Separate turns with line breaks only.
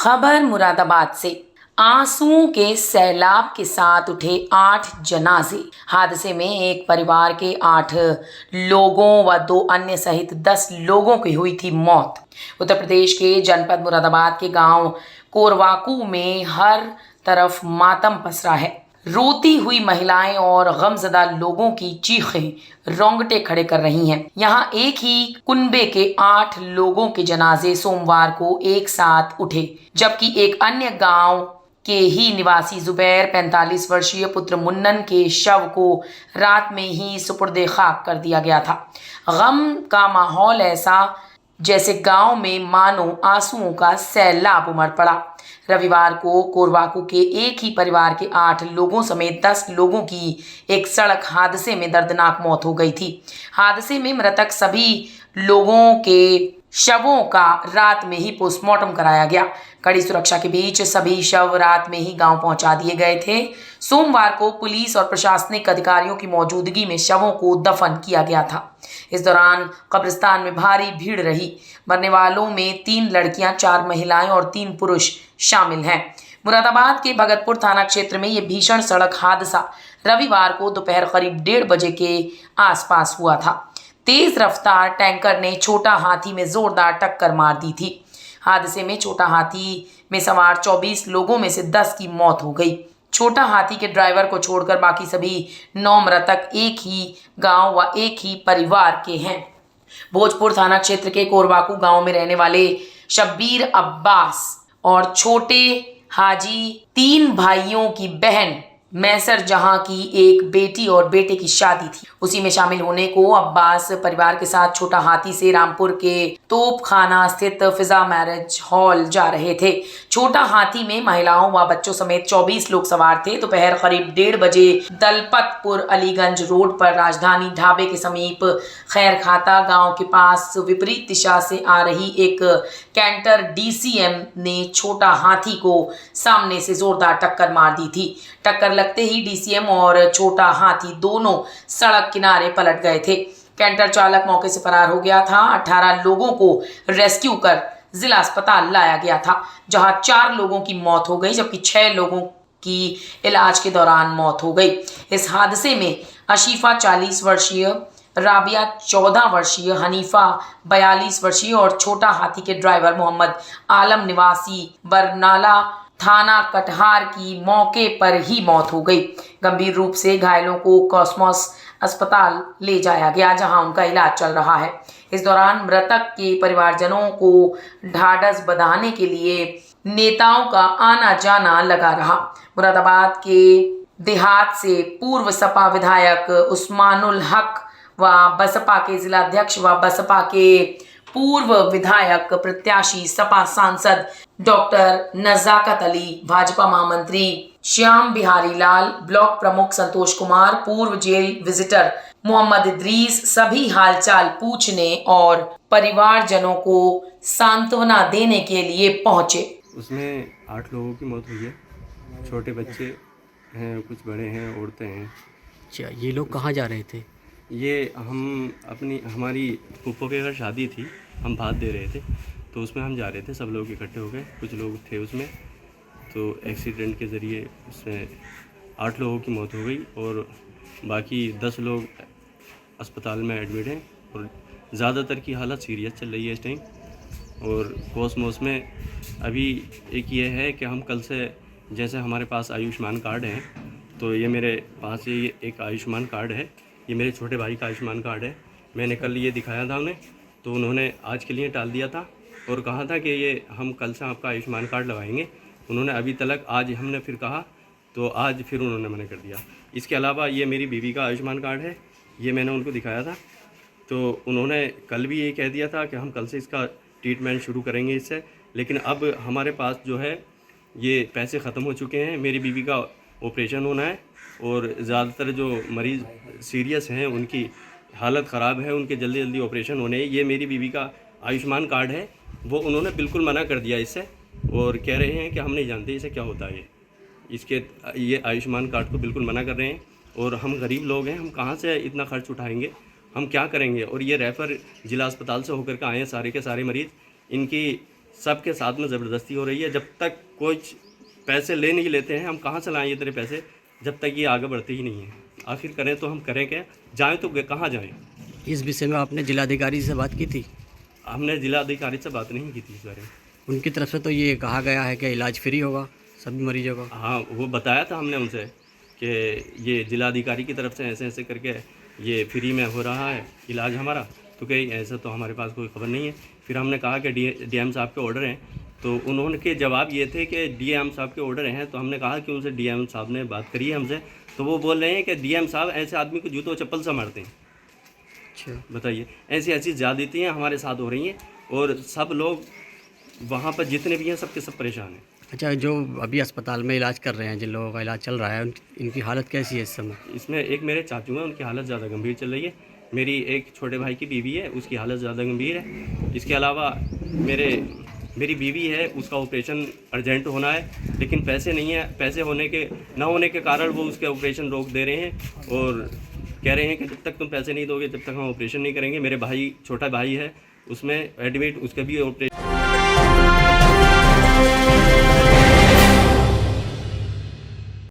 खबर मुरादाबाद से। आंसुओं के सैलाब के साथ उठे 8 जनाजे। हादसे में एक परिवार के 8 लोगों व 2 अन्य सहित 10 लोगों की हुई थी मौत। उत्तर प्रदेश के जनपद मुरादाबाद के गांव कोरवाकू में हर तरफ मातम पसरा है। रोती हुई महिलाएं और गमजदा लोगों की चीखें रोंगटे खड़े कर रही हैं। यहाँ एक ही कुनबे के 8 लोगों के जनाजे सोमवार को एक साथ उठे, जबकि एक अन्य गांव के ही निवासी जुबैर 45 वर्षीय पुत्र मुन्नन के शव को रात में ही सुपुर्दे खाक कर दिया गया था। गम का माहौल ऐसा जैसे गांव में मानो आंसुओं का सैलाब उमड़ पड़ा। रविवार को कोरवाकू के एक ही परिवार के 8 लोगों समेत 10 लोगों की एक सड़क हादसे में दर्दनाक मौत हो गई थी। हादसे में मृतक सभी लोगों के शवों का रात में ही पोस्टमार्टम कराया गया। कड़ी सुरक्षा के बीच सभी शव रात में ही गांव पहुंचा दिए गए थे। सोमवार को पुलिस और प्रशासनिक अधिकारियों की मौजूदगी में शवों को दफन किया गया था। इस दौरान कब्रिस्तान में भारी भीड़ रही। मरने वालों में 3 लड़कियां, 4 महिलाएं और 3 पुरुष शामिल हैं। मुरादाबाद के भगतपुर थाना क्षेत्र में यह भीषण सड़क हादसा रविवार को दोपहर करीब 1:30 बजे के आसपास हुआ था। तेज रफ्तार टैंकर ने छोटा हाथी में जोरदार टक्कर मार दी थी। हादसे में छोटा हाथी में सवार 24 लोगों में से 10 की मौत हो गई। छोटा हाथी के ड्राइवर को छोड़कर बाकी सभी 9 मृतक एक ही गांव व एक ही परिवार के हैं। भोजपुर थाना क्षेत्र के कोरवाकू गांव में रहने वाले शब्बीर अब्बास और छोटे हाजी 3 भाइयों की बहन मैसर जहां की एक बेटी और बेटे की शादी थी। उसी में शामिल होने को अब्बास परिवार के साथ छोटा हाथी से रामपुर के तोपखाना स्थित फिजा मैरिज हॉल जा रहे थे। छोटा हाथी में महिलाओं व बच्चों समेत 24 लोग सवार थे। दोपहर करीब 1:30 बजे दलपतपुर अलीगंज रोड पर राजधानी ढाबे के समीप खैरखाता गांव के पास विपरीत दिशा से आ रही एक कैंटर डीसीएम ने छोटा हाथी को सामने से जोरदार टक्कर मार दी थी। टक्कर लगते ही डीसीएम और छोटा हाथी दोनों सड़क किनारे पलट गए थे। कैंटर चालक मौके से फरार हो गया था। 18 लोगों को रेस्क्यू कर जिला अस्पताल लाया गया था, जहां 4 लोगों की मौत हो गई, जबकि 6 लोगों की इलाज के दौरान मौत हो गई। इस हादसे में अशीफा 40 वर्षीय, राबिया 14 वर्षीय, हनीफा 42 वर्षीय और छोटा हाथी के ड्राइवर मोहम्मद आलम निवासी बरनाला थाना कटहार की मौके पर ही मौत हो गई। गंभीर रूप से घायलों को कॉस्मोस अस्पताल ले जाया गया, जहां उनका इलाज चल रहा है। इस दौरान मृतक के परिवारजनों को ढाढ़स बंधाने के लिए नेताओं का आना जाना लगा रहा। मुरादाबाद के देहात से पूर्व सपा विधायक उस्मानुल हक व बसपा के जिलाध्यक्ष व बसपा के पूर्व विधायक प्रत्याशी सपा सांसद डॉक्टर नजाकत अली, भाजपा महामंत्री श्याम बिहारी लाल, ब्लॉक प्रमुख संतोष कुमार, पूर्व जेल विजिटर मोहम्मद इद्रीस सभी हालचाल पूछने और परिवारजनों को सांत्वना देने के लिए पहुंचे।
उसमें 8 लोगों की मौत हुई है। छोटे बच्चे हैं, कुछ बड़े हैं, औरतें हैं।
अच्छा, ये लोग कहाँ जा रहे थे?
ये हमारी फूफो के घर शादी थी, हम भात दे रहे थे, तो उसमें हम जा रहे थे। सब लोग इकट्ठे हो गए, कुछ लोग थे उसमें, तो एक्सीडेंट के ज़रिए उसमें 8 लोगों की मौत हो गई और बाकी 10 लोग अस्पताल में एडमिट हैं और ज़्यादातर की हालत सीरियस चल रही है इस टाइम। और कॉस्मोस में अभी एक ये है कि हम कल से, जैसे हमारे पास आयुष्मान कार्ड हैं, तो ये मेरे पास ये एक आयुष्मान कार्ड है, ये मेरे छोटे भाई का आयुष्मान कार्ड है। मैंने कल ये दिखाया था उन्हें, तो उन्होंने आज के लिए टाल दिया था और कहा था कि ये हम कल से आपका आयुष्मान कार्ड लगाएंगे। उन्होंने अभी तक, आज हमने फिर कहा तो आज फिर उन्होंने मना कर दिया। इसके अलावा ये मेरी बीवी का आयुष्मान कार्ड है, ये मैंने उनको दिखाया था, तो उन्होंने कल भी ये कह दिया था कि हम कल से इसका ट्रीटमेंट शुरू करेंगे इससे। लेकिन अब हमारे पास जो है ये पैसे ख़त्म हो चुके हैं। मेरी बीवी का ऑपरेशन होना है और ज़्यादातर जो मरीज़ सीरियस हैं उनकी हालत ख़राब है, उनके जल्दी जल्दी ऑपरेशन होने हैं। ये मेरी बीवी का आयुष्मान कार्ड है, वो उन्होंने बिल्कुल मना कर दिया इससे और कह रहे हैं कि हम नहीं जानते इसे क्या होता है। ये आयुष्मान कार्ड को बिल्कुल मना कर रहे हैं और हम गरीब लोग हैं, हम कहाँ से इतना खर्च उठाएंगे, हम क्या करेंगे। और ये रेफ़र जिला अस्पताल से होकर के आए हैं सारे के सारे मरीज़, इनकी सबके साथ में ज़बरदस्ती हो रही है। जब तक कुछ पैसे ले नहीं लेते हैं, हम कहाँ से लाएँ इतने पैसे, जब तक ये आगे बढ़ते ही नहीं हैं। आखिर करें तो हम करें क्या, जाएँ तो कहाँ जाएँ।
इस विषय में आपने जिलाधिकारी से बात की थी?
हमने जिलाधिकारी से बात नहीं की थी इस बारे में।
उनकी तरफ से तो ये कहा गया है कि इलाज फ्री होगा सभी मरीजों का।
हाँ, वो बताया था हमने उनसे कि ये जिलाधिकारी की तरफ से ऐसे ऐसे करके ये फ्री में हो रहा है इलाज हमारा, तो कहीं ऐसा तो हमारे पास कोई खबर नहीं है। फिर हमने कहा कि डीएम साहब के ऑर्डर हैं, तो उन्होंने के जवाब ये थे कि डीएम साहब के ऑर्डर हैं। तो हमने कहा कि उनसे डीएम साहब ने बात करी है हमसे, तो वो बोल रहे हैं कि डीएम साहब ऐसे आदमी को जूतों चप्पल से मारते हैं।
अच्छा,
बताइए, ऐसी ऐसी ज़्यादतियाँ हमारे साथ हो रही हैं और सब लोग वहाँ पर जितने भी हैं सबके सब परेशान हैं।
अच्छा, जो अभी अस्पताल में इलाज कर रहे हैं, जिन लोगों का इलाज चल रहा है, इनकी हालत कैसी है इस समय?
इसमें एक मेरे चाचू हैं, उनकी हालत ज़्यादा गंभीर चल रही है। मेरी एक छोटे भाई की बीवी है, उसकी हालत ज़्यादा गंभीर है। इसके अलावा मेरी बीवी है, उसका ऑपरेशन अर्जेंट होना है, लेकिन पैसे नहीं है। पैसे न होने के कारण वो उसके ऑपरेशन रोक दे रहे हैं और कह रहे हैं कि जब तक तुम पैसे नहीं दोगे, जब तक हम ऑपरेशन नहीं करेंगे। मेरे भाई, छोटा भाई है, उसमें एडमिट, उसका भी ऑपरेशन